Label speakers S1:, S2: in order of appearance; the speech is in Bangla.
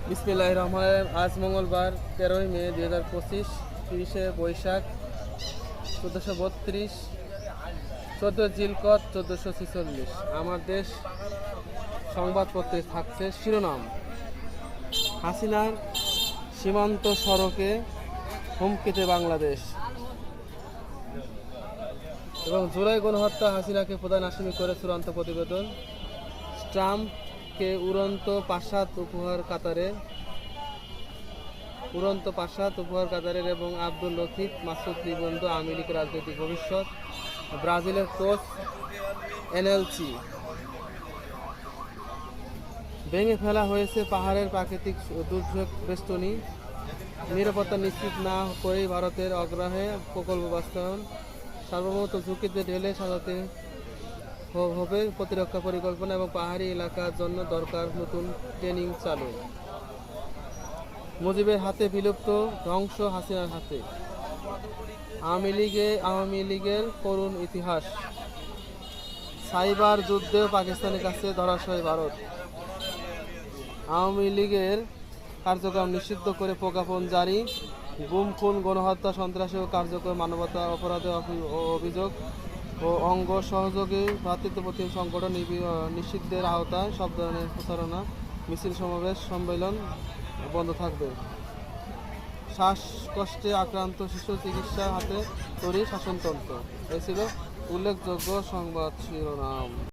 S1: বিসমিল্লাহির রহমানির রহিম। আজ মঙ্গলবার 13ই মে 2025, 30শে বৈশাখ 1432, 14 জিলকদ 1446। আমার দেশ সংবাদপত্রে থাকছে শিরোনাম: হাসিনার সীমান্ত সড়কে হুমকিতে বাংলাদেশ, এবং জুলাই গণহত্যা হাসিনাকে প্রধান আসামি করে চূড়ান্ত প্রতিবেদন। ট্রাম্পকে উড়ন্ত প্রাসাদ উপহার কাতারের এবং আব্দুল লতিফ মাসুদ নিবন্ধ আওয়ামী লীগের রাজনৈতিক ভবিষ্যৎ। ব্রাজিলের কোচ এনএলসি ভেঙে ফেলা হয়েছে পাহাড়ের প্রাকৃতিক দুর্যোগ বেষ্টনী। নিরাপত্তা নিশ্চিত না করেই ভারতের অগ্রাহ্যে প্রকল্প বাস্তবায়ন। সার্বভৌমত্ব ঝুঁকিতে ঢেলে সাজাতে হবে প্রতিরক্ষা পরিকল্পনা, এবং পাহাড়ি এলাকার জন্য দরকার নতুন ট্রেনিং চালু। মুজিবের হাতে বিলুপ্ত, ধ্বংস হাসিনার হাতে। আওয়ামী লীগের করুণ ইতিহাস। সাইবার যুদ্ধে পাকিস্তানের কাছে ধরাশায়ী ভারত। আওয়ামী লীগের কার্যক্রম নিষিদ্ধ করে প্রজ্ঞাপন জারি। গুম, খুন, গণহত্যা, সন্ত্রাসী ও কার্যকর মানবতা অপরাধে অভিযোগ ও অঙ্গ সহযোগী ভ্রাতৃত্বপ্রতিম সংগঠন নিষিদ্ধের আওতায় সব ধরনের প্রচারণা, মিছিল, সমাবেশ, সম্মেলন বন্ধ থাকবে। শ্বাসকষ্টে আক্রান্ত শিশু চিকিৎসার হাতে তৈরি শাসনতন্ত্র। এই ছিল উল্লেখযোগ্য সংবাদ শিরোনাম।